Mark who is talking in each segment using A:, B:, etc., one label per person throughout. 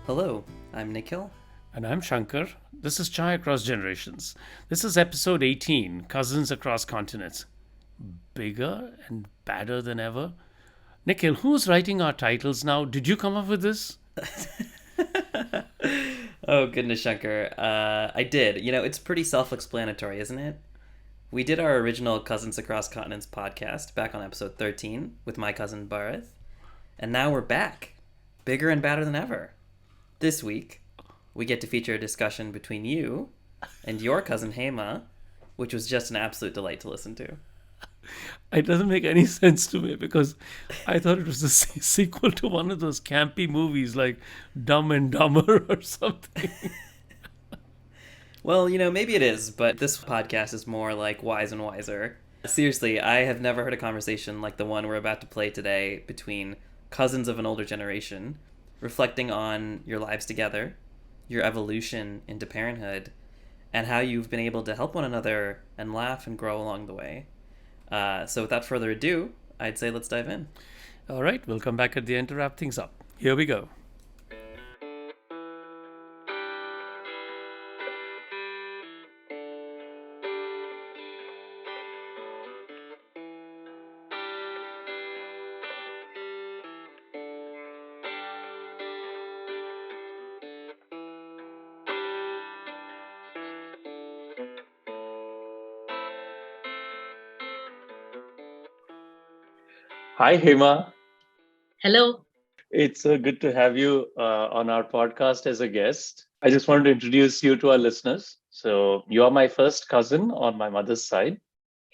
A: Hello, I'm Nikhil.
B: And I'm Shankar. This is Chai Across Generations. This is episode 18, Cousins Across Continents. Bigger and badder than ever. Nikhil, who's writing our titles now? Did you come up with this?
A: Oh, goodness, Shankar. I did. It's pretty self explanatory, isn't it? We did our original Cousins Across Continents podcast back on episode 13 with my cousin Bharat, and now we're back, bigger and badder than ever. This week, we get to feature a discussion between you and your cousin Hema, which was just an absolute delight to listen to.
B: It doesn't make any sense to me because I thought it was a sequel to one of those campy movies like Dumb and Dumber or something.
A: Well, maybe it is, but this podcast is more like Wise and Wiser. Seriously, I have never heard a conversation like the one we're about to play today between cousins of an older generation, reflecting on your lives together, your evolution into parenthood, and how you've been able to help one another and laugh and grow along the way. So without further ado, I'd say let's dive in.
B: All right, we'll come back at the end to wrap things up. Here we go. Hi, Hema.
C: Hello.
B: It's good to have you on our podcast as a guest. I just wanted to introduce you to our listeners. So, you are my first cousin on my mother's side,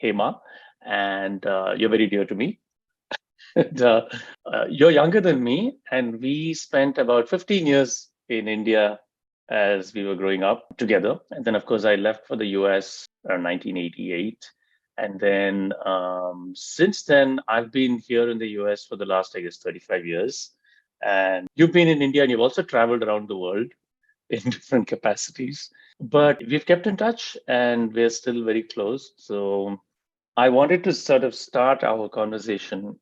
B: Hema, and you're very dear to me. And, you're younger than me, and we spent about 15 years in India as we were growing up together. And then, of course, I left for the US around 1988. And then since then, I've been here in the US for the last, I guess, 35 years. And you've been in India and you've also traveled around the world in different capacities. But we've kept in touch and we're still very close. So I wanted to sort of start our conversation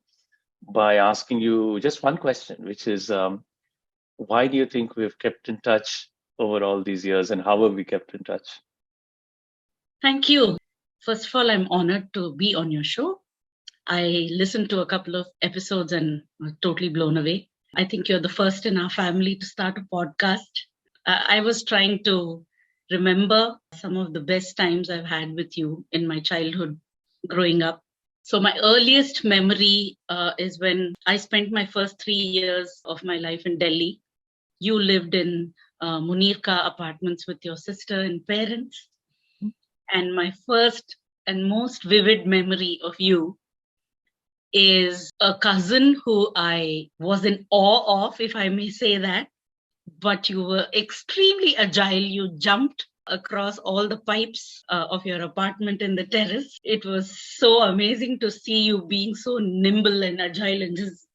B: by asking you just one question, which is why do you think we've kept in touch over all these years and how have we kept in touch?
C: Thank you. First of all, I'm honored to be on your show. I listened to a couple of episodes and was totally blown away. I think you're the first in our family to start a podcast. I was trying to remember some of the best times I've had with you in my childhood growing up. So my earliest memory is when I spent my first 3 years of my life in Delhi. You lived in Munirka apartments with your sister and parents. And my first and most vivid memory of you is a cousin who I was in awe of, if I may say that. But you were extremely agile. You jumped across all the pipes of your apartment in the terrace. It was so amazing to see you being so nimble and agile and just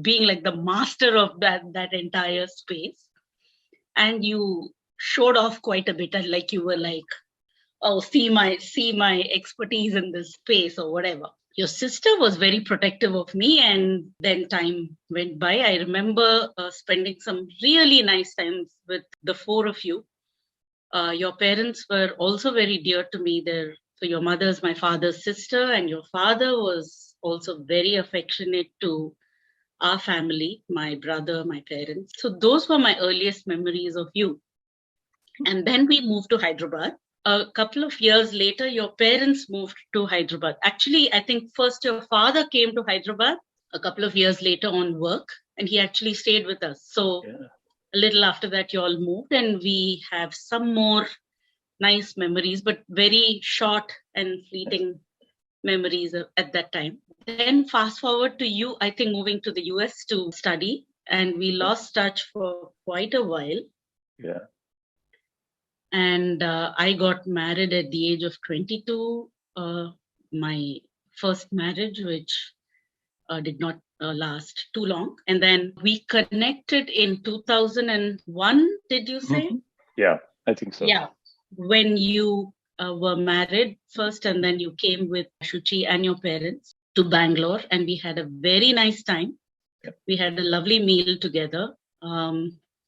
C: being like the master of that entire space. And you showed off quite a bit, like you were like, oh, see my expertise in this space or whatever. Your sister was very protective of me, and then time went by. I remember spending some really nice times with the four of you. Your parents were also very dear to me. So your mother's my father's sister, and your father was also very affectionate to our family, my brother, my parents. So those were my earliest memories of you. And then we moved to Hyderabad. A couple of years later, your parents moved to Hyderabad. Actually, I think first your father came to Hyderabad a couple of years later on work, and he actually stayed with us. So a little after that, you all moved, and we have some more nice memories, but very short and fleeting memories at that time. Then fast forward to you, I think moving to the US to study, and we lost touch for quite a while.
B: Yeah.
C: And I got married at the age of 22, my first marriage, which did not last too long. And then we connected in 2001, did you say?
B: Mm-hmm. Yeah, I think so.
C: Yeah, when you were married first, and then you came with Shuchi and your parents to Bangalore, and we had a very nice time. Yep. We had a lovely meal together.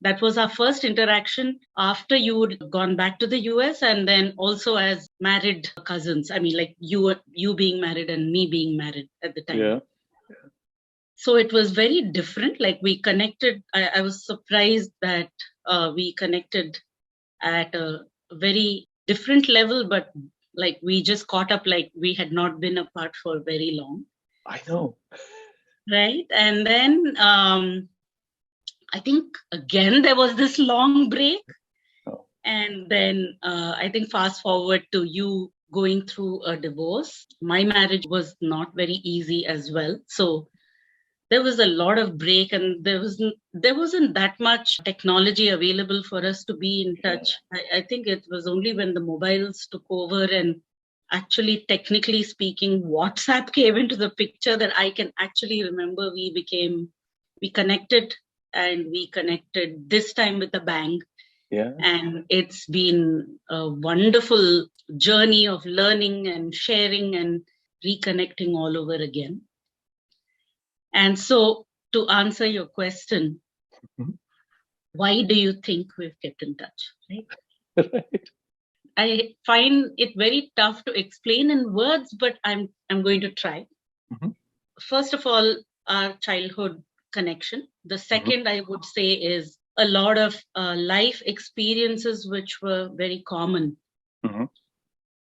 C: That was our first interaction after you had gone back to the US, and then also as married cousins. I mean, like you being married and me being married at the time.
B: Yeah.
C: So it was very different. Like we connected. I was surprised that we connected at a very different level, but like we just caught up like we had not been apart for very long.
B: I know.
C: Right. And then I think again there was this long break.
B: Oh.
C: And then I think fast forward to you going through a divorce. My marriage was not very easy as well. So there was a lot of break, and there wasn't that much technology available for us to be in touch. I think it was only when the mobiles took over and actually, technically speaking, WhatsApp came into the picture that I can actually remember we connected, and we connected this time with a bang.
B: Yeah.
C: And it's been a wonderful journey of learning and sharing and reconnecting all over again. And so, to answer your question, why do you think we've kept in touch? Right?
B: Right.
C: I find it very tough to explain in words, but I'm going to try. First of all, our childhood connection. The second, I would say, is a lot of life experiences which were very common.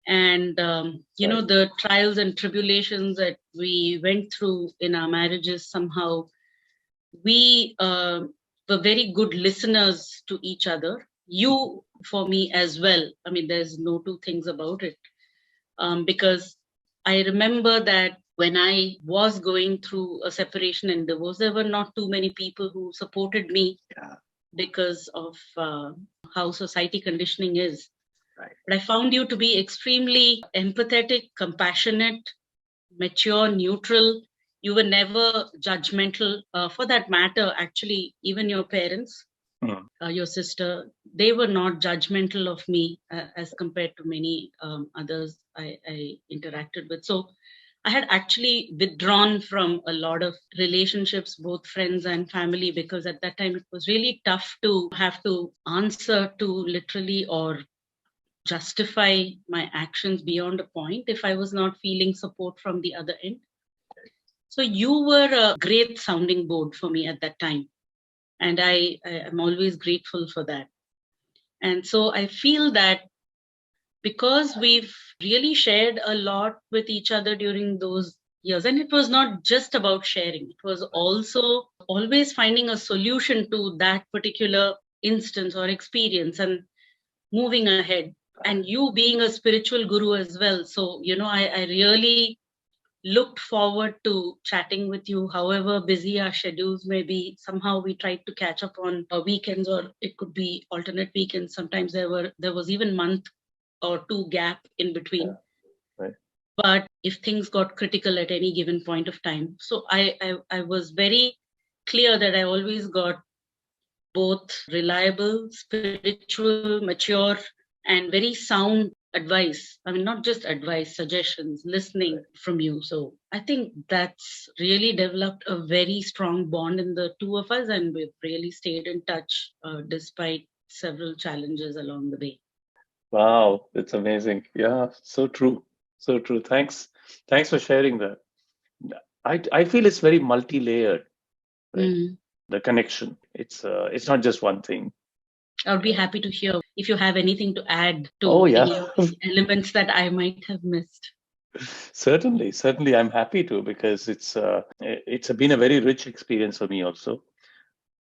C: And, the trials and tribulations that we went through in our marriages, somehow we were very good listeners to each other. You, for me as well. I mean, there's no two things about it. Because I remember that when I was going through a separation and divorce, there were not too many people who supported me because of how society conditioning is.
B: Right.
C: But I found you to be extremely empathetic, compassionate, mature, neutral. You were never judgmental. For that matter, actually, even your parents, your sister, they were not judgmental of me as compared to many others I interacted with. So I had actually withdrawn from a lot of relationships, both friends and family, because at that time it was really tough to have to answer to literally or justify my actions beyond a point if I was not feeling support from the other end. So you were a great sounding board for me at that time. And I am always grateful for that. And so I feel that because we've really shared a lot with each other during those years, and it was not just about sharing, it was also always finding a solution to that particular instance or experience and moving ahead. And you being a spiritual guru as well. So, I really looked forward to chatting with you, however busy our schedules may be. Somehow we tried to catch up on weekends, or it could be alternate weekends. Sometimes there was even month or two gap in between.
B: Yeah. Right.
C: But if things got critical at any given point of time, so I was very clear that I always got both reliable, spiritual, mature, and very sound advice. I mean, not just advice, suggestions, listening from you. So I think that's really developed a very strong bond in the two of us, and we've really stayed in touch despite several challenges along the way.
B: Wow, it's amazing. Yeah, so true. So true. Thanks for sharing that. I feel it's very multi-layered, right? The connection. It's not just one thing.
C: I would be happy to hear if you have anything to add to
B: Oh, yeah.
C: any of the elements that I might have missed.
B: Certainly, I'm happy to, because it's been a very rich experience for me also,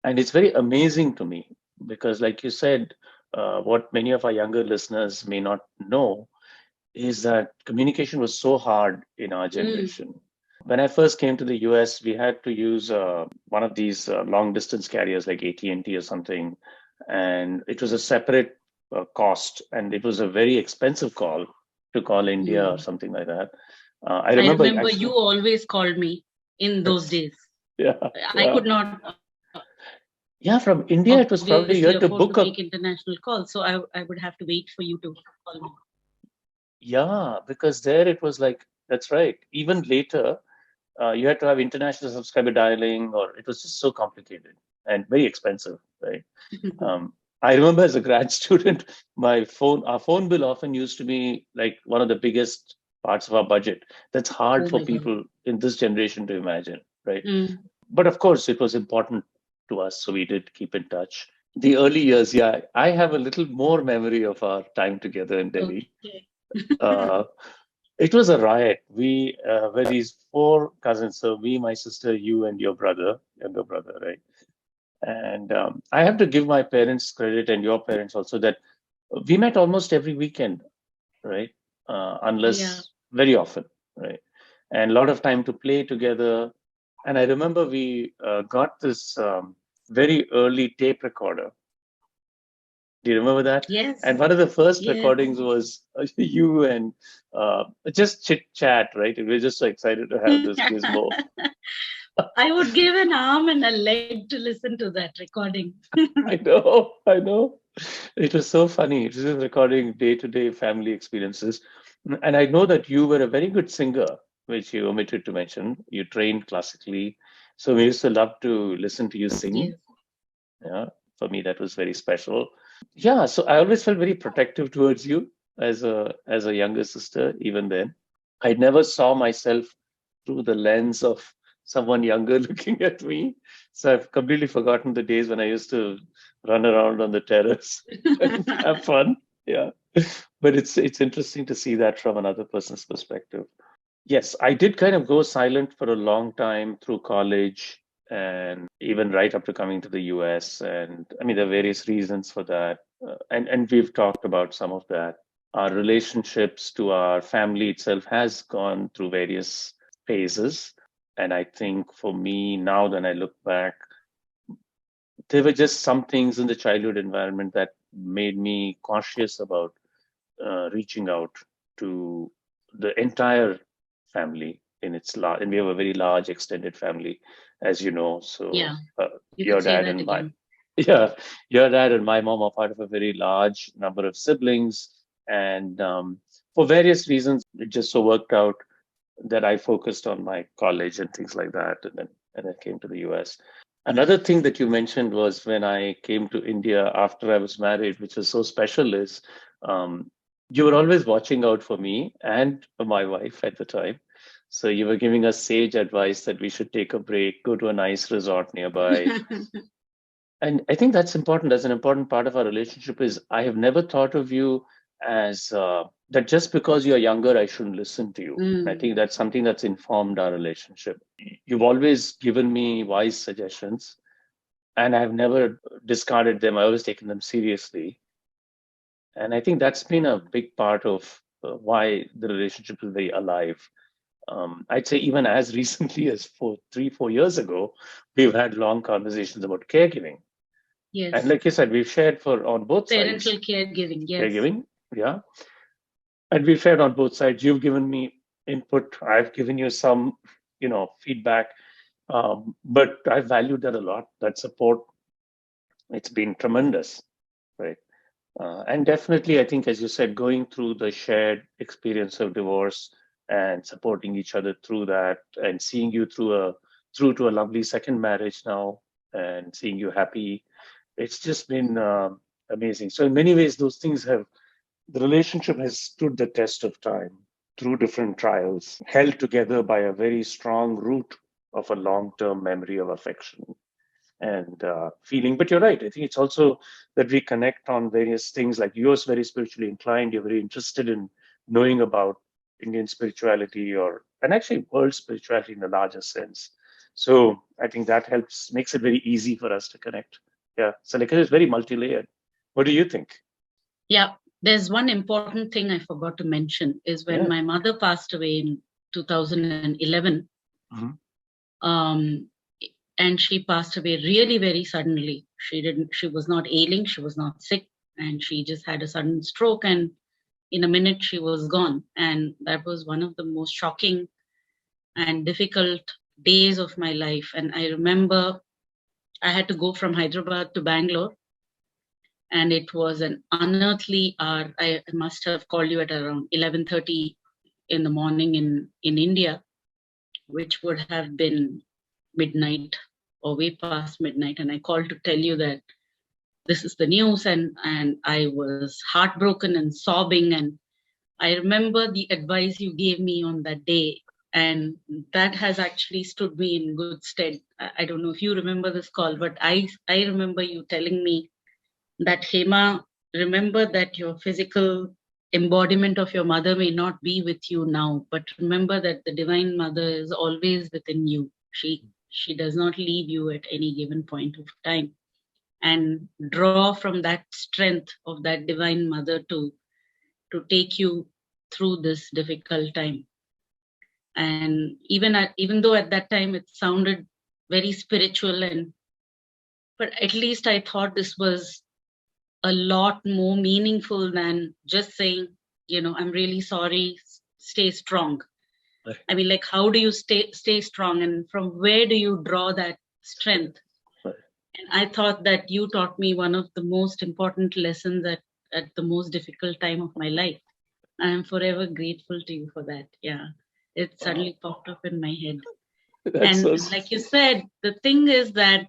B: and it's very amazing to me because, like you said, what many of our younger listeners may not know is that communication was so hard in our generation. When I first came to the US, we had to use one of these long distance carriers like AT&T or something, and it was a separate cost, and it was a very expensive call to call India or something like that. I remember actually,
C: you always called me in those days.
B: Yeah.
C: I could not.
B: Yeah, from India, it was probably you had to book
C: make international calls, so I would have to wait for you to call me.
B: Yeah, because there it was like, that's right. Even later, you had to have international subscriber dialing, or it was just so complicated and very expensive. right? I remember as a grad student, our phone bill often used to be like one of the biggest parts of our budget. That's hard
C: Oh
B: for
C: my God.
B: people in this generation to imagine, right?
C: Mm.
B: But of course, it was important to us, so we did keep in touch. The early years, yeah, I have a little more memory of our time together in Delhi.
C: Okay.
B: Uh, it was a riot. We were these four cousins, so me, my sister, you, and your brother, younger brother, right? And I have to give my parents credit and your parents also that we met almost every weekend, right?
C: Yeah.
B: Unless very often, right? And a lot of time to play together. And I remember we got this very early tape recorder. Do you remember that? And
C: Yes.
B: one of the first
C: Yes.
B: recordings was you and just chit chat, right? We were just so excited to have this gizmo.
C: I would give an arm and a leg to listen to that recording.
B: I know. It was so funny. It was just recording day-to-day family experiences. And I know that you were a very good singer, which you omitted to mention. You trained classically. So we used to love to listen to you sing.
C: Yes.
B: Yeah. For me, that was very special. Yeah. So I always felt very protective towards you as a younger sister, even then. I never saw myself through the lens of someone younger looking at me. So I've completely forgotten the days when I used to run around on the terrace and have fun. Yeah. But it's interesting to see that from another person's perspective. Yes, I did kind of go silent for a long time through college and even right up to coming to the US. And I mean, there are various reasons for that. And we've talked about some of that. Our relationships to our family itself has gone through various phases. And I think for me, now that I look back, there were just some things in the childhood environment that made me cautious about reaching out to the entire family in its large, and we have a very large extended family, as you know. So
C: Yeah. You
B: your
C: could say
B: dad
C: that
B: and my
C: again.
B: yeah, your dad and my mom are part of a very large number of siblings, and for various reasons, it just so worked out that I focused on my college and things like that, and then came to the US. Another thing that you mentioned was when I came to India after I was married, which was so special, is um, you were always watching out for me and for my wife at the time. So you were giving us sage advice that we should take a break, go to a nice resort nearby. And I think that's important. That's an important part of our relationship. Is I have never thought of you as that just because you're younger, I shouldn't listen to you. I
C: Mm.
B: think that's something that's informed our relationship. You've always given me wise suggestions, and I've never discarded them. I always taken them seriously, and I think that's been a big part of why the relationship is very alive. I'd say even as recently as 4 years ago, we've had long conversations about caregiving, and
C: Yes.
B: like you said, we've shared for on both
C: Parental
B: sides
C: caregiving. Yes.
B: caregiving, yeah, and we've shared on both sides. You've given me input, I've given you some, feedback, but I valued that a lot. That support, it's been tremendous, right? And definitely, I think, as you said, going through the shared experience of divorce and supporting each other through that, and seeing you through to a lovely second marriage now, and seeing you happy, it's just been amazing. So in many ways, those things have the relationship has stood the test of time through different trials, held together by a very strong root of a long-term memory of affection and feeling. But you're right. I think it's also that we connect on various things. Like you're very spiritually inclined. You're very interested in knowing about Indian spirituality and actually world spirituality in a larger sense. So I think that makes it very easy for us to connect. Yeah. So like it's very multi-layered. What do you think?
C: Yeah. There's one important thing I forgot to mention is when
B: Yeah.
C: my mother passed away in 2011.
B: Mhm.
C: Um, and she passed away really very suddenly. She was not ailing, she was not sick, and she just had a sudden stroke, and in a minute she was gone. And that was one of the most shocking and difficult days of my life. And I remember I had to go from Hyderabad to Bangalore, and it was an unearthly hour. I must have called you at around 11:30 in the morning in India, which would have been midnight or way past midnight. And I called to tell you that this is the news, and I was heartbroken and sobbing. And I remember the advice you gave me on that day, and that has actually stood me in good stead. I don't know if you remember this call, but I remember you telling me that, Hema, remember that your physical embodiment of your mother may not be with you now, but remember that the Divine Mother is always within you. She does not leave you at any given point of time. And draw from that strength of that Divine Mother to take you through this difficult time. And even though at that time it sounded very spiritual, but at least I thought this was a lot more meaningful than just saying, I'm really sorry, stay strong.
B: Right.
C: I mean, like, how do you stay strong, and from where do you draw that strength?
B: Right.
C: And I thought that you taught me one of the most important lessons at the most difficult time of my life. I am forever grateful to you for that. Yeah, it suddenly popped up in my head.
B: That's
C: And
B: so
C: like you said, the thing is that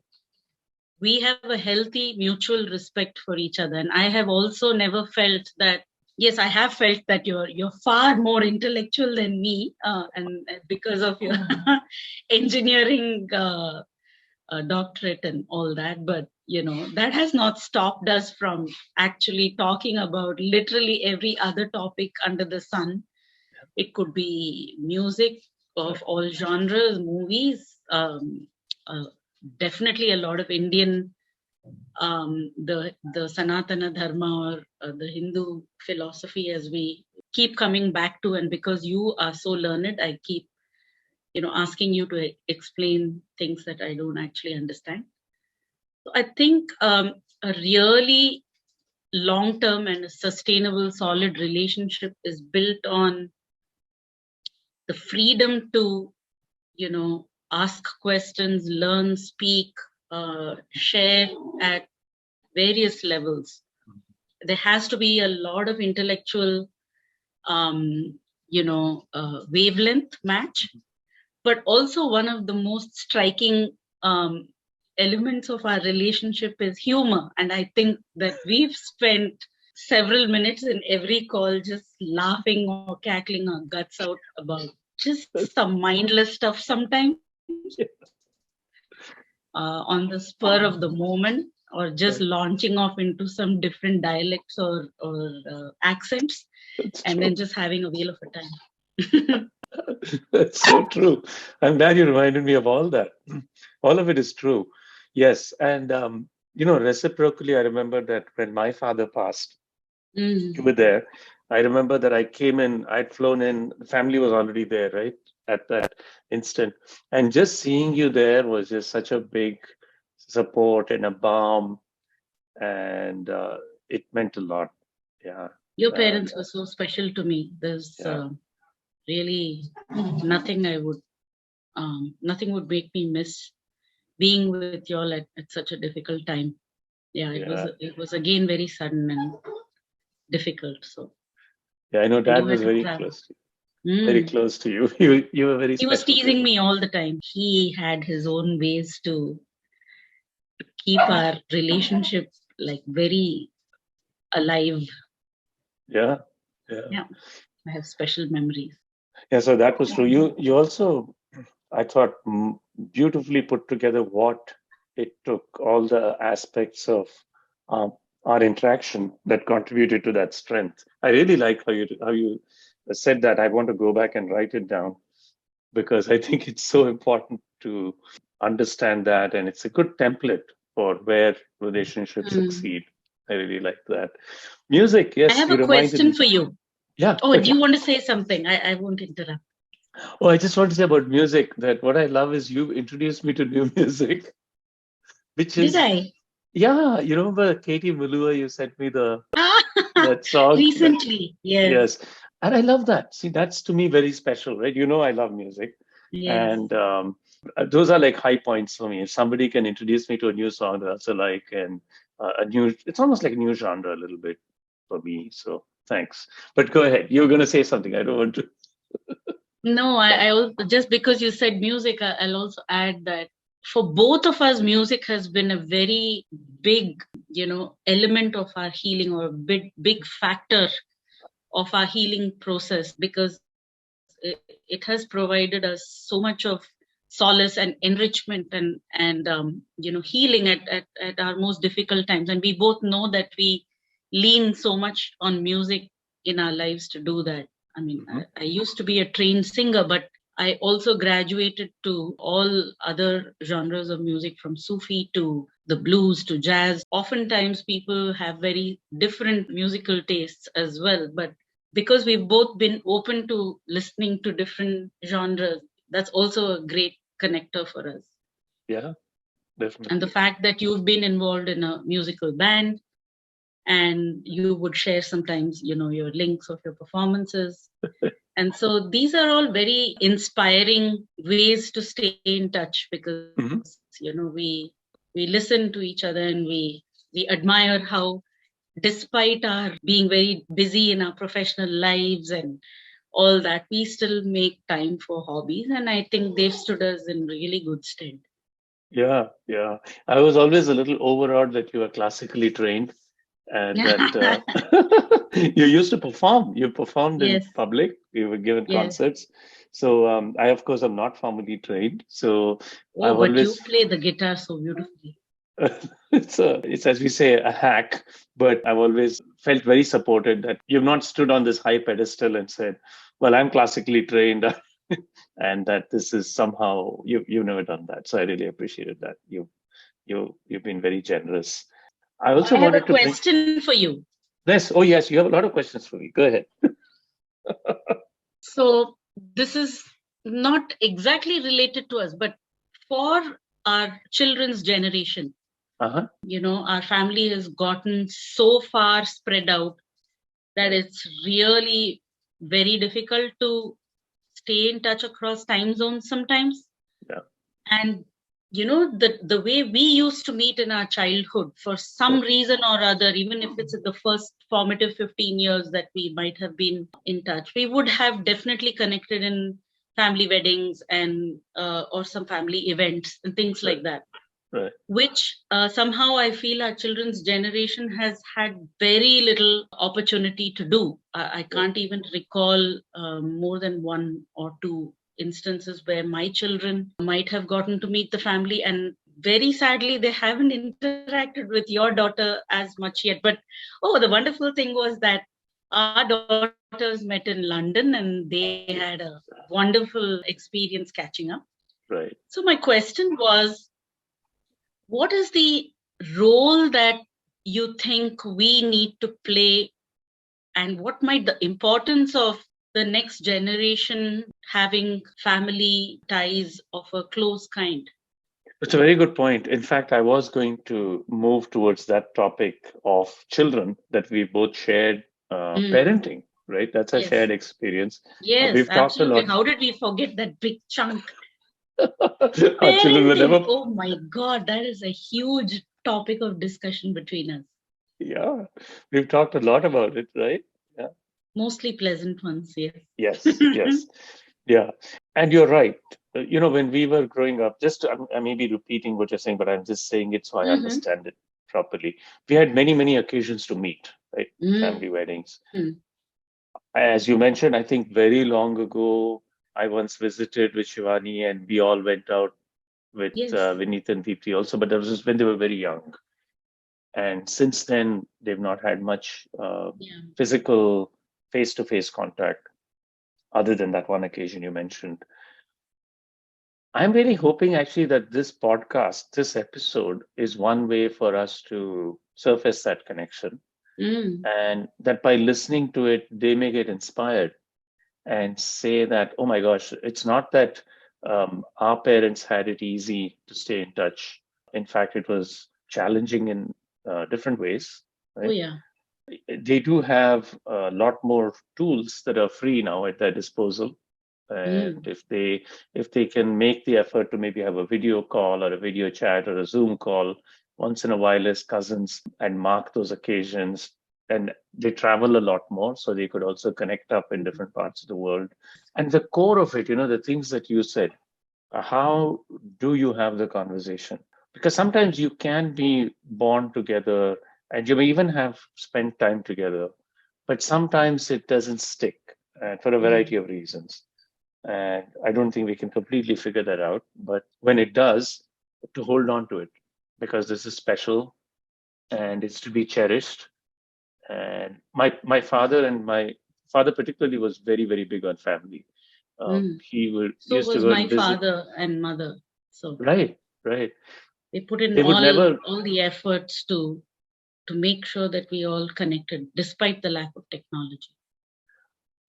C: we have a healthy mutual respect for each other. And I have also never felt that, yes, I have felt that you're far more intellectual than me, and because of your engineering doctorate and all that. But that has not stopped us from actually talking about literally every other topic under the sun. It could be music of all genres, movies, uh, definitely a lot of Indian, the Sanatana Dharma, or the Hindu philosophy, as we keep coming back to. And because you are so learned, I keep asking you to explain things that I don't actually understand. So I think a really long-term and a sustainable, solid relationship is built on the freedom to, ask questions, learn, speak, share at various levels. There has to be a lot of intellectual, wavelength match. But also, one of the most striking elements of our relationship is humor. And I think that we've spent several minutes in every call just laughing or cackling our guts out about just some mindless stuff sometimes, on the spur of the moment, or just launching off into some different dialects or accents, and then just having a whale of a time.
B: That's so true. I'm glad you reminded me of all that. All of it is true. Yes. And, reciprocally, I remember that when my father passed, you were there. I remember that I came in, I'd flown in, the family was already there, right? At that instant. And just seeing you there was just such a big support and a balm. And it meant a lot. Yeah.
C: Your parents were so special to me. There's really nothing nothing would make me miss being with y'all at such a difficult time. Yeah, it was again very sudden and difficult. So
B: yeah, I know Dad
C: you had
B: was
C: to
B: very
C: travel.
B: close to you. Very close to you. You were very
C: He was
B: special.
C: teasing me all the time. He had his own ways to keep our relationship like very alive.
B: Yeah.
C: Yeah, I have special memories.
B: Yeah, so that was true. You also, I thought, beautifully put together what it took, all the aspects of um, our interaction that contributed to that strength. I really like how you said that. I want to go back and write it down because I think it's so important to understand that, and it's a good template for where relationships succeed. I really like that. Music,
C: I
B: yes,
C: have
B: you
C: a
B: reminded
C: question
B: me.
C: for you.
B: Yeah.
C: Oh, do you want to say something? I won't interrupt.
B: Oh, I just want to say about music that what I love is you introduced me to new music, which
C: Did
B: is,
C: I?
B: yeah, you remember Katie Mulua, you sent me that song.
C: Recently, yes.
B: Yes. And I love that. See, that's to me very special, right? You know, I love music.
C: Yes.
B: And those are like high points for me. If somebody can introduce me to a new song that I also like, and it's almost like a new genre a little bit for me. So thanks. But go ahead. You were going to say something. I don't want to.
C: No, I also, just because you said music, I'll also add that for both of us, music has been a very big, element of our healing, or a big factor of our healing process, because it has provided us so much of solace and enrichment and healing at our most difficult times. And we both know that we lean so much on music in our lives to do that. I mean, I used to be a trained singer, but I also graduated to all other genres of music, from Sufi to the blues to jazz. Oftentimes people have very different musical tastes as well, but because we've both been open to listening to different genres, that's also a great connector for us.
B: Yeah,
C: And the
B: definitely.
C: fact that you've been involved in a musical band, and you would share sometimes, your links of your performances. And so these are all very inspiring ways to stay in touch, because,
B: Mhm.
C: we listen to each other, and we admire how, despite our being very busy in our professional lives and all that, we still make time for hobbies. And I think they've stood us in really good stead.
B: Yeah, yeah. I was always a little overawed that you were classically trained and that you used to perform. You performed in
C: Yes,
B: public. You were given
C: yes.
B: concerts. So I, of course, am not formally trained. So
C: Oh,
B: I've
C: but you
B: always
C: play the guitar so beautifully.
B: it's as we say a hack, but I've always felt very supported that you've not stood on this high pedestal and said, "Well, I'm classically trained," and that this is somehow you've never done that. So I really appreciated that you've been very generous. I also
C: I have a
B: wanted to bring
C: question for you.
B: this. Oh yes, you have a lot of questions for me. Go ahead.
C: So, this is not exactly related to us, but for our children's generation,
B: Uh-huh.
C: our family has gotten so far spread out that it's really very difficult to stay in touch across time zones sometimes.
B: Yeah.
C: And the way we used to meet in our childhood, for some reason or other, even if it's the first formative 15 years that we might have been in touch, we would have definitely connected in family weddings and or some family events and things
B: Right.
C: like that,
B: Right.
C: which somehow I feel our children's generation has had very little opportunity to do. I
B: Right.
C: can't even recall more than one or two instances where my children might have gotten to meet the family. And very sadly, they haven't interacted with your daughter as much yet. But oh, the wonderful thing was that our daughters met in London, and they had a wonderful experience catching up.
B: Right.
C: So, my question was, what is the role that you think we need to play, and what might the importance of the next generation having family ties of a close kind?
B: It's a very good point. In fact, I was going to move towards that topic of children that we both shared
C: Mm,
B: parenting, right? That's a
C: yes,
B: shared experience.
C: yes,
B: We've talked a
C: absolutely.
B: lot.
C: How did we forget that big chunk?
B: Our children were
C: Parenting.
B: never,
C: Oh my God, that is a huge topic of discussion between us.
B: yeah, we've talked a lot about it, right? Yeah.
C: Mostly pleasant ones, yes.
B: Yes, yes. Yeah. And you're right. When we were growing up, I may be repeating what you're saying, but I'm just saying it so I
C: Mm-hmm.
B: understand it properly. We had many, many occasions to meet, right? Family
C: Mm.
B: weddings. As you mentioned, I think very long ago, I once visited with Shivani and we all went out with
C: Yes.
B: Vineet and Deepthi also, but that was just when they were very young. And since then, they've not had much
C: Yeah.
B: physical face to face contact other than that one occasion you mentioned. I'm really hoping actually that this podcast, this episode, is one way for us to surface that connection
C: Mm.
B: and that by listening to it, they may get inspired and say that, oh my gosh, it's not that our parents had it easy to stay in touch. In fact, it was challenging in different ways,
C: Oh,
B: right?
C: yeah.
B: They do have a lot more tools that are free now at their disposal. And
C: Mm.
B: if they can make the effort to maybe have a video call or a video chat or a Zoom call once in a while as cousins and mark those occasions, and they travel a lot more, so they could also connect up in different parts of the world. And the core of it, the things that you said, how do you have the conversation? Because sometimes you can be born together and you may even have spent time together, but sometimes it doesn't stick for a variety of reasons. And I don't think we can completely figure that out. But when it does, to hold on to it, because this is special and it's to be cherished. And my father and my father particularly was very, very big on family. He would
C: So
B: used to
C: was
B: go and
C: my
B: visit.
C: father and mother. So
B: Right, right.
C: they put in
B: They would never.
C: all the efforts to make sure that we all connected despite the lack of technology.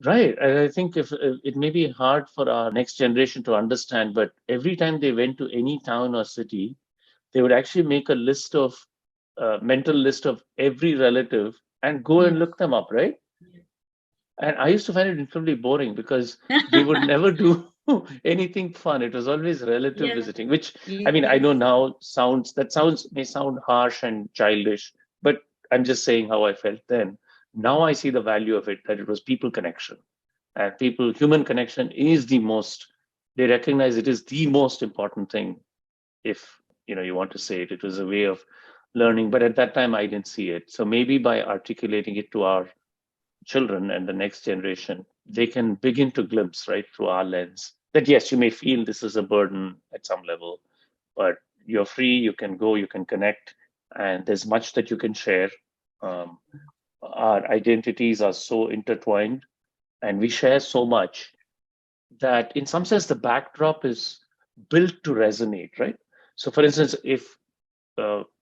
B: Right. And I think if it may be hard for our next generation to understand, but every time they went to any town or city, they would actually make a list of mental list of every relative and go and
C: Yes.
B: look them up, right? And I used to find it incredibly boring because they would never do anything fun. It was always relative
C: Yeah.
B: visiting, which I mean, I
C: Yes.
B: know now sounds may sound harsh and childish, but I'm just saying how I felt then. Now I see the value of it, that it was people connection. And human connection is the most, they recognize it is the most important thing. If you want to say it, it was a way of learning. But at that time, I didn't see it. So maybe by articulating it to our children and the next generation, they can begin to glimpse right through our lens that yes, you may feel this is a burden at some level, but you're free, you can go, you can connect, and there's much that you can share. Um, our identities are so intertwined and we share so much that in some sense the backdrop is built to resonate, right? So for instance, if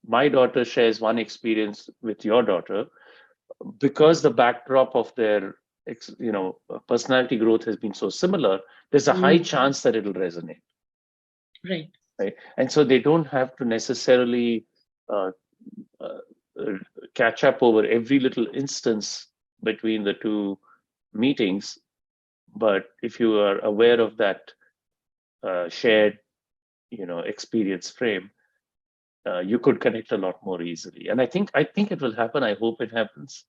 B: my daughter shares one experience with your daughter, because the backdrop of their personality growth has been so similar, there's a high chance that it'll resonate,
C: Right.
B: right? And so they don't have to necessarily uh, uh, uh, catch up over every little instance between the two meetings. But if you are aware of that shared experience frame, you could connect a lot more easily. And I think it will happen. I hope it happens.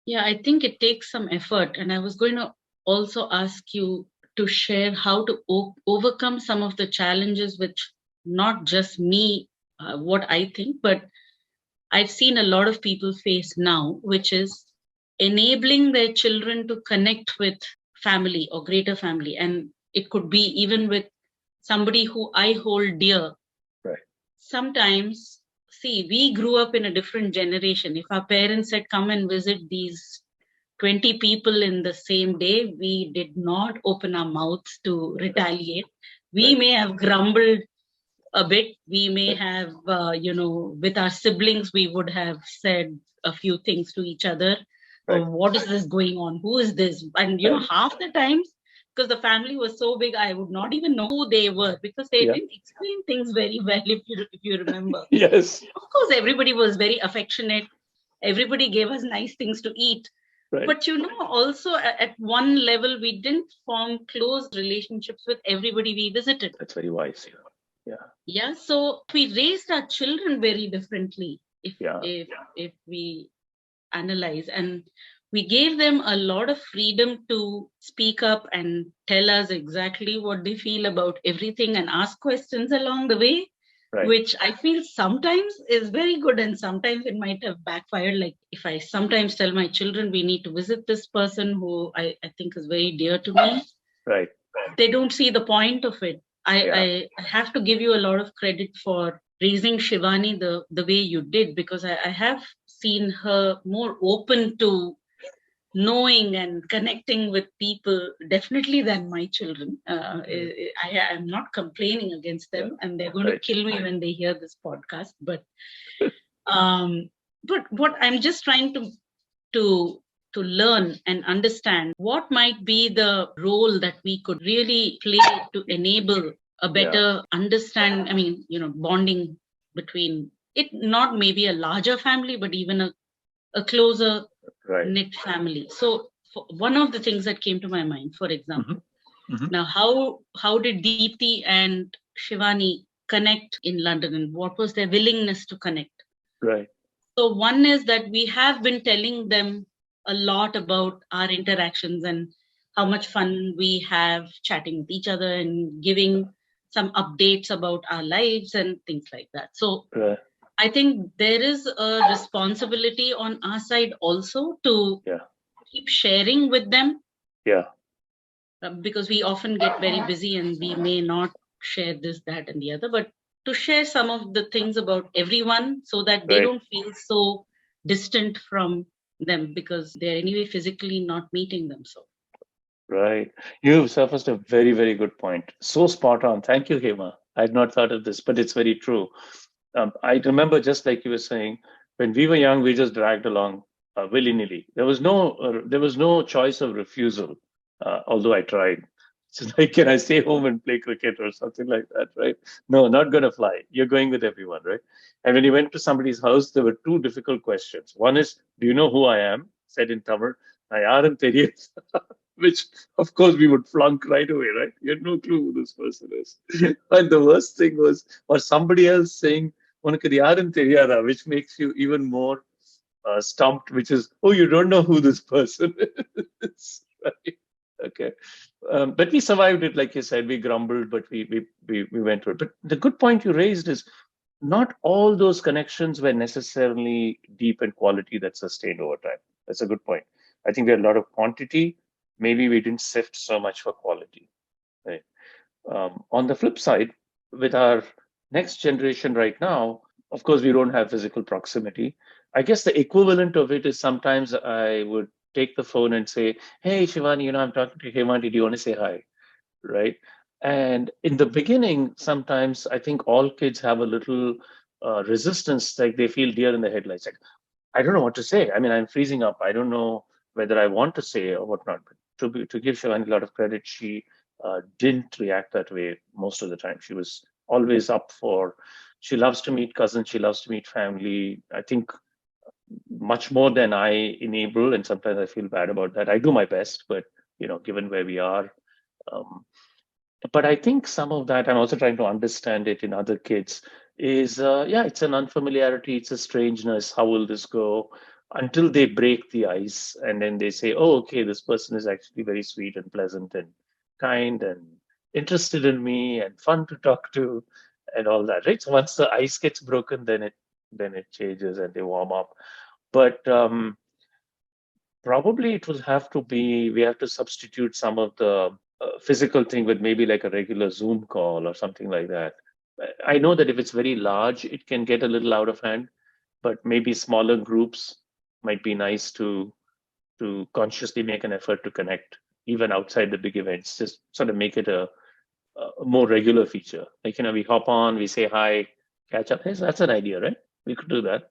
C: Yeah, I think it takes some effort. And I was going to also ask you to share how to overcome some of the challenges, which not just me, what I think, but I've seen a lot of people face now, which is enabling their children to connect with family or greater family. And it could be even with somebody who I hold dear.
B: Right.
C: Sometimes, see, we grew up in a different generation. If our parents had come and visit these 20 people in the same day, we did not open our mouths to retaliate. We
B: Right.
C: may have grumbled a bit. We may
B: Right.
C: have, with our siblings, we would have said a few things to each other.
B: Right.
C: Oh, what is this going on? Who is this? And,
B: Right.
C: half the times, because the family was so big, I would not even know who they were because they
B: Yeah.
C: didn't explain things very well, if you remember.
B: Yes.
C: Of course, everybody was very affectionate. Everybody gave us nice things to eat.
B: Right.
C: But, also at one level, we didn't form close relationships with everybody we visited.
B: That's very wise. Yeah.
C: Yeah, so we raised our children very differently if
B: Yeah.
C: if we analyze, and we gave them a lot of freedom to speak up and tell us exactly what they feel about everything and ask questions along the way,
B: Right.
C: which I feel sometimes is very good and sometimes it might have backfired. Like if I sometimes tell my children we need to visit this person who I think is very dear to me,
B: Right.
C: they don't see the point of it.
B: Yeah.
C: I have to give you a lot of credit for raising Shivani the way you did, because I have seen her more open to knowing and connecting with people definitely than my children. I am not complaining against them,
B: Yeah.
C: and they're going to
B: Right.
C: kill me when they hear this podcast. But what I'm just trying to to learn and understand what might be the role that we could really play to enable a better understand, bonding between it, not maybe a larger family but even a closer
B: Right.
C: knit family. So one of the things that came to my mind, for example,
B: Mm-hmm.
C: now how did Deepti and Shivani connect in London, and what was their willingness to connect?
B: Right.
C: So one is that we have been telling them a lot about our interactions, and how much fun we have chatting with each other and giving some updates about our lives and things like that. So
B: Right.
C: I think there is a responsibility on our side also to
B: Yeah.
C: keep sharing with them,
B: Yeah.
C: because we often get very busy and we may not share this, that, and the other, but to share some of the things about everyone so that they
B: Right.
C: don't feel so distant from them because they're anyway physically not meeting them. So
B: Right. You've surfaced a very, very good point. So spot on. Thank you, Hema. I had not thought of this, but it's very true. I remember, just like you were saying, when we were young, we just dragged along willy-nilly. There was no choice of refusal. Although I tried. It's like, can I stay home and play cricket or something like that, right? No, not gonna fly. You're going with everyone, right? And when you went to somebody's house, there were two difficult questions. One is, do you know who I am? Said in Tamil. "Na yarum theriyum," which of course we would flunk right away, right? You had no clue who this person is. And the worst thing was, or somebody else saying, "உனக்கு இது யாருன்னு தெரியாதா," which makes you even more stumped, which is, oh, you don't know who this person is, right? Okay. But we survived it, like you said. We grumbled, but we went through it. But the good point you raised is not all those connections were necessarily deep and quality that sustained over time. That's a good point. I think we had a lot of quantity. Maybe we didn't sift so much for quality. Right. On the flip side, with our next generation right now, of course, we don't have physical proximity. I guess the equivalent of it is sometimes I would take the phone and say, "Hey, Shivani, I'm talking to Hema. Did you want to say hi?" Right? And in the beginning, sometimes I think all kids have a little resistance, like they feel deer in the headlights. Like, I don't know what to say. I mean, I'm freezing up. I don't know whether I want to say or whatnot. But to give Shivani a lot of credit, she didn't react that way most of the time. She was always up for. She loves to meet cousins. She loves to meet family. I think much more than I enable, and sometimes I feel bad about that. I do my best, but given where we are, um, but I think some of that, I'm also trying to understand it in other kids, is yeah, it's an unfamiliarity, it's a strangeness. How will this go? Until they break the ice and then they say, oh, okay, this person is actually very sweet and pleasant and kind and interested in me and fun to talk to and all that, right? So once the ice gets broken, then it changes and they warm up. But probably it will have to be, we have to substitute some of the physical thing with maybe like a regular Zoom call or something like that. I know that if it's very large, it can get a little out of hand, but maybe smaller groups might be nice to consciously make an effort to connect even outside the big events. Just sort of make it a more regular feature. Like, we hop on, we say hi, catch up. Yes, that's an idea, right? We could do that.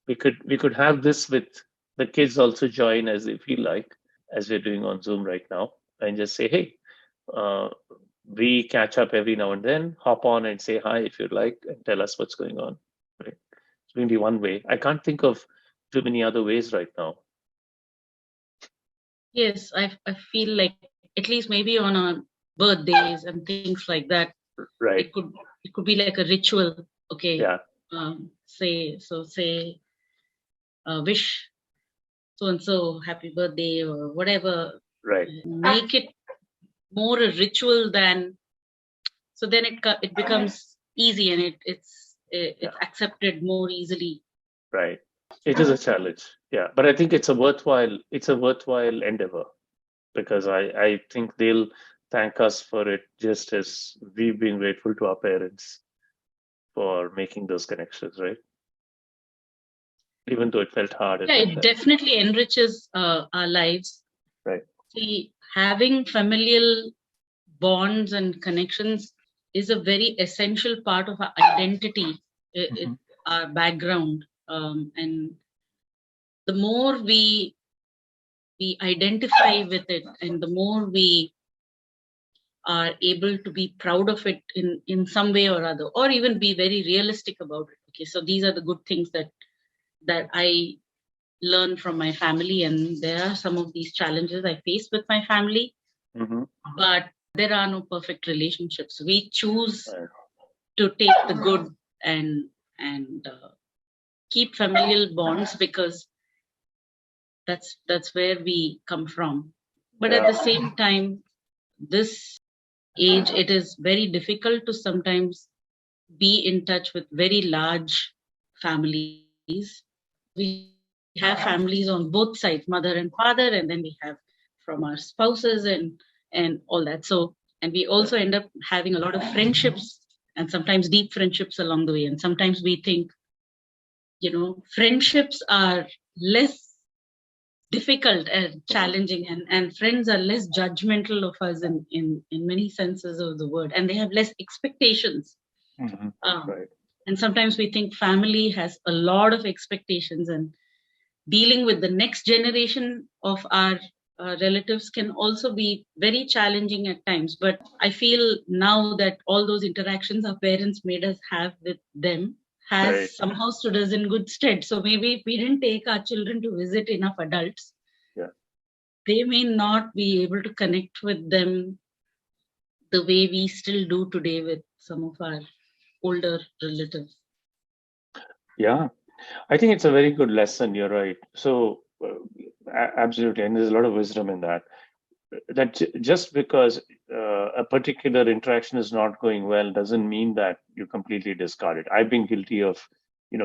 B: We could have this with the kids also join as they feel like, as we're doing on Zoom right now, and just say, hey, uh, we catch up every now and then. Hop on and say hi if you'd like, and tell us what's going on. Right? It's maybe one way. I can't think of too many other ways right now.
C: yes, I feel like at least maybe on our birthdays and things like that,
B: Right?
C: it could be like a ritual. Okay,
B: Yeah.
C: say wish so and so happy birthday or whatever.
B: Right.
C: Make it more a ritual than, so then it becomes easy and it's accepted more easily.
B: Right. It is a challenge. Yeah, but I think it's a worthwhile endeavor, because I think they'll thank us for it, just as we've been grateful to our parents for making those connections, right? Even though it felt hard at
C: Yeah,
B: that
C: it
B: time.
C: definitely enriches our lives.
B: Right.
C: See, having familial bonds and connections is a very essential part of our identity,
B: Mhm.
C: our background, and the more we identify with it, and the more we are able to be proud of it in some way or other, or even be very realistic about it. Okay, so these are the good things that I learn from my family, and there are some of these challenges I face with my family,
B: Mhm.
C: but there are no perfect relationships. We choose
B: Right.
C: to take the good and keep familial bonds because that's where we come from. But at the same time, this age, it is very difficult to sometimes be in touch with very large families. We have families on both sides, mother and father, and then we have from our spouses and all that. So, and we also end up having a lot of friendships and sometimes deep friendships along the way. And sometimes we think, friendships are less difficult and challenging, and friends are less judgmental of us in many senses of the word, and they have less expectations.
B: Right.
C: And sometimes we think family has a lot of expectations, and dealing with the next generation of our relatives can also be very challenging at times. But I feel now that all those interactions our parents made us have with them has
B: Right.
C: somehow stood us in good stead. So maybe if we didn't take our children to visit enough adults, they may not be able to connect with them the way we still do today with some of our older relatives.
B: Yeah, I think it's a very good lesson. You're right. So, absolutely. And there's a lot of wisdom in that. Just because a particular interaction is not going well doesn't mean that you completely discard it. I've been guilty of,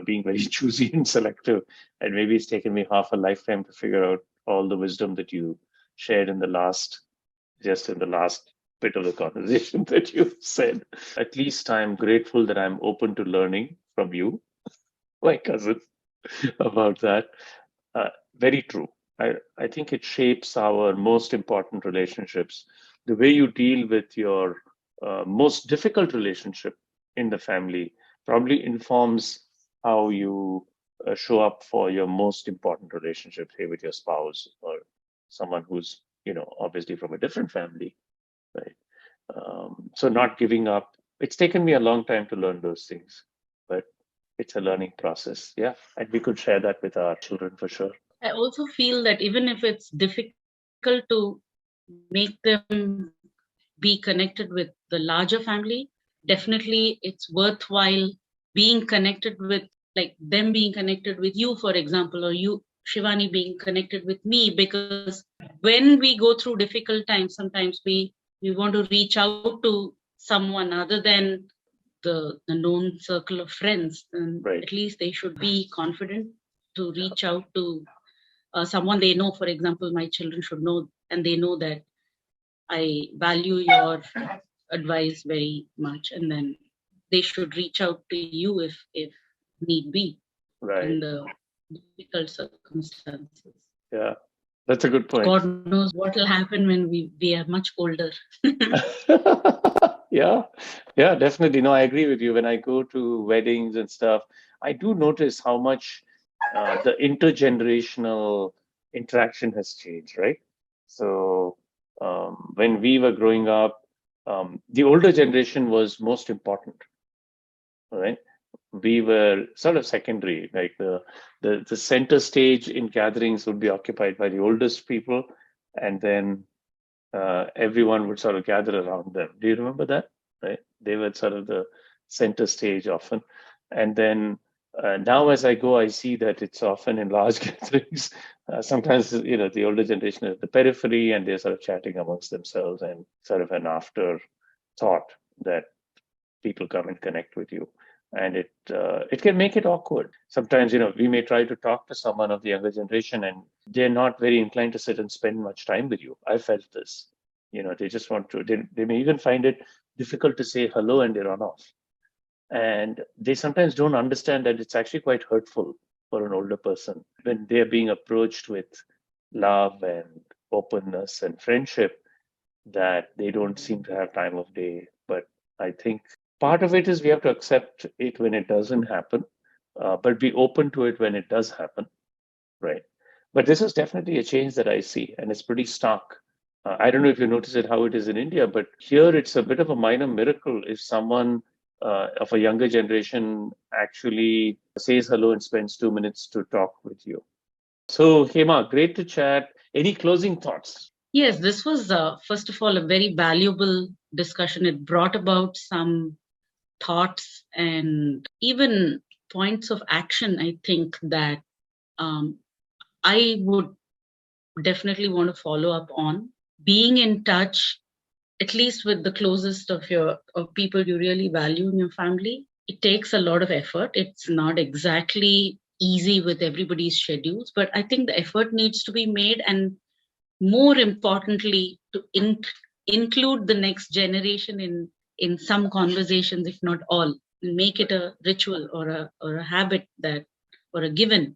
B: being very choosy and selective, and maybe it's taken me half a lifetime to figure out all the wisdom that you shared just in the last bit of the conversation that you said. At least I'm grateful that I'm open to learning from you, my cousin, about that. Very true. I think it shapes our most important relationships. The way you deal with your most difficult relationship in the family probably informs how you show up for your most important relationship, say with your spouse or someone who's, obviously from a different family, right? So not giving up. It's taken me a long time to learn those things, but it's a learning process. Yeah, and we could share that with our children for sure.
C: I also feel that even if it's difficult to make them be connected with the larger family, definitely it's worthwhile being connected with, like them being connected with you, for example, or you, Shivani, being connected with me, because when we go through difficult times, sometimes we want to reach out to someone other than the known circle of friends, and
B: Right.
C: at least they should be confident to reach out to someone they know. For example, my children should know, and they know that I value your advice very much, and then they should reach out to you if need be
B: Right.
C: in the difficult circumstances.
B: Yeah. That's a good point.
C: God knows what will happen when we are much older.
B: Yeah. Yeah, definitely. No, I agree with you. When I go to weddings and stuff, I do notice how much the intergenerational interaction has changed, right? So when we were growing up, the older generation was most important, right? We were sort of secondary, like the center stage in gatherings would be occupied by the oldest people, and then everyone would sort of gather around them. Do you remember that? Right? They were sort of the center stage often. And then now, as I go, I see that it's often in large gatherings. Sometimes, the older generation is at the periphery and they're sort of chatting amongst themselves and sort of an afterthought that people come and connect with you. And it can make it awkward. Sometimes, we may try to talk to someone of the younger generation and they're not very inclined to sit and spend much time with you. I felt this. They just want to, they may even find it difficult to say hello and they run off. And they sometimes don't understand that it's actually quite hurtful for an older person when they're being approached with love and openness and friendship, that they don't seem to have time of day. But I think part of it is we have to accept it when it doesn't happen, but be open to it when it does happen, right? But this is definitely a change that I see, and it's pretty stark. I don't know if you notice it how it is in India, but here it's a bit of a minor miracle if someone of a younger generation actually says hello and spends 2 minutes to talk with you. So, Hema, great to chat. Any closing thoughts?
C: Yes, this was, first of all, a very valuable discussion. It brought about some thoughts and even points of action, I think, that um, I would definitely want to follow up on. being in touch, at least with the closest of people you really value in your family, it takes a lot of effort. It's not exactly easy with everybody's schedules, but I think the effort needs to be made, and more importantly, to include the next generation in some conversations, if not all, and make it a ritual or a habit that or a given.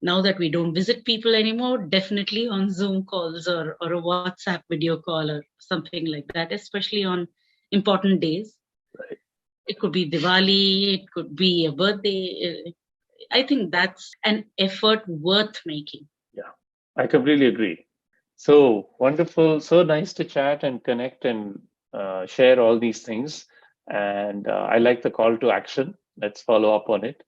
C: Now that we don't visit people anymore, definitely on Zoom calls or a WhatsApp video call or something like that, especially on important days.
B: Right.
C: It could be Diwali, it could be a birthday. I think that's an effort worth making.
B: Yeah, I completely agree. So wonderful. So nice to chat and connect and share all these things. And I like the call to action. Let's follow up on it.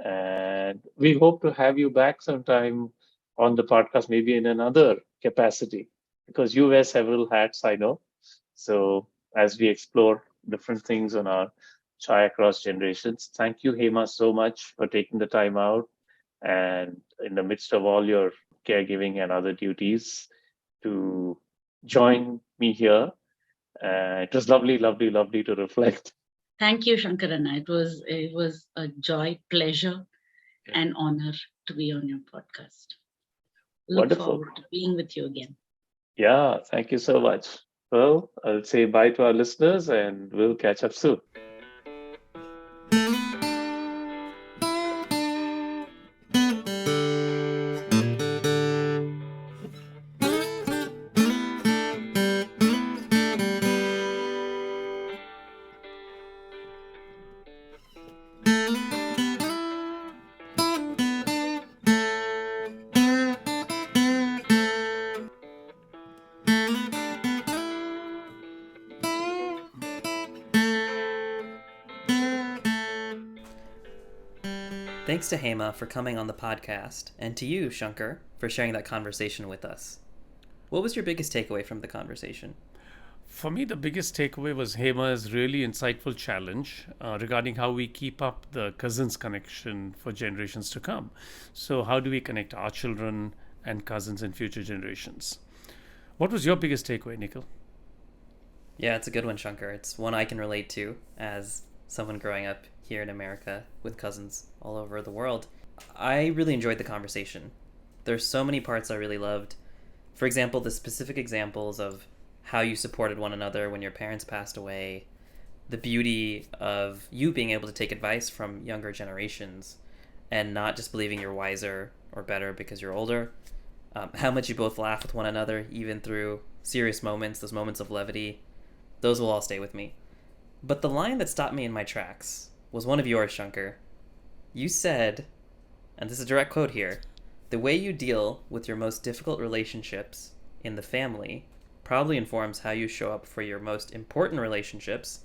B: And we hope to have you back sometime on the podcast, maybe in another capacity, because you wear several hats, I know. So as we explore different things on our Chai Across Generations, thank you, Hema, so much for taking the time out and in the midst of all your caregiving and other duties to join me here. It was lovely, lovely, lovely to reflect.
C: Thank you, Shankarana. It was a joy, pleasure, and honor to be on your podcast. Look
B: Wonderful.
C: forward to being with you again.
B: Yeah, thank you so much. Well, I'll say bye to our listeners and we'll catch up soon.
A: Thanks to Hema for coming on the podcast, and to you, Shankar, for sharing that conversation with us. What was your biggest takeaway from the conversation?
D: For me, the biggest takeaway was Hema's really insightful challenge regarding how we keep up the cousins connection for generations to come. So, how do we connect our children and cousins in future generations? What was your biggest takeaway, Nikhil?
A: Yeah, it's a good one, Shankar. It's one I can relate to as someone growing up here in America with cousins all over the world. I really enjoyed the conversation. There's so many parts I really loved. For example, the specific examples of how you supported one another when your parents passed away, the beauty of you being able to take advice from younger generations and not just believing you're wiser or better because you're older, how much you both laugh with one another, even through serious moments, those moments of levity, those will all stay with me. But the line that stopped me in my tracks was one of yours, Shankar. You said, and this is a direct quote here, the way you deal with your most difficult relationships in the family probably informs how you show up for your most important relationships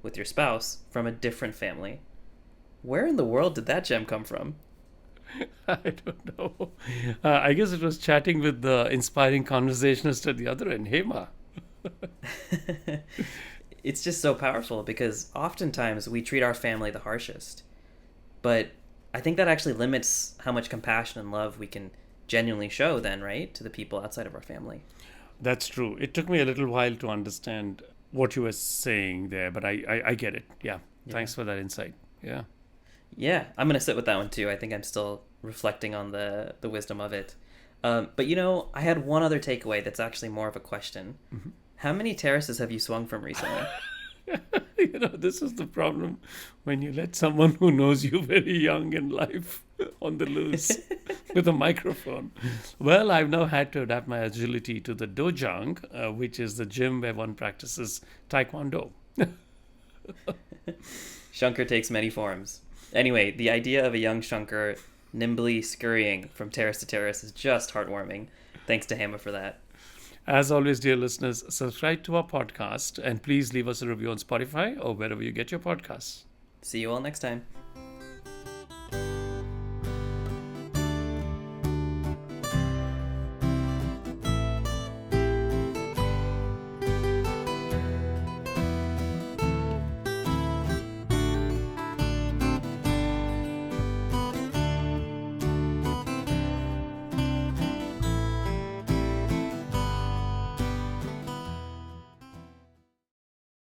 A: with your spouse from a different family. Where in the world did that gem come from?
D: I don't know. I guess it was chatting with the inspiring conversationalist at the other end, Hema.
A: It's just so powerful because oftentimes we treat our family the harshest. But I think that actually limits how much compassion and love we can genuinely show then, right? To the people outside of our family.
D: That's true. It took me a little while to understand what you were saying there, but I get it. Yeah. Thanks for that insight. Yeah.
A: Yeah, I'm going to sit with that one too. I think I'm still reflecting on the wisdom of it. But I had one other takeaway that's actually more of a question. Mm-hmm. How many terraces have you swung from recently?
D: This is the problem when you let someone who knows you very young in life on the loose with a microphone. Well, I've now had to adapt my agility to the dojang, which is the gym where one practices taekwondo.
A: Shankar takes many forms. Anyway, the idea of a young Shankar nimbly scurrying from terrace to terrace is just heartwarming. Thanks to Hema for that.
D: As always, dear listeners, subscribe to our podcast and please leave us a review on Spotify or wherever you get your podcasts.
A: See you all next time.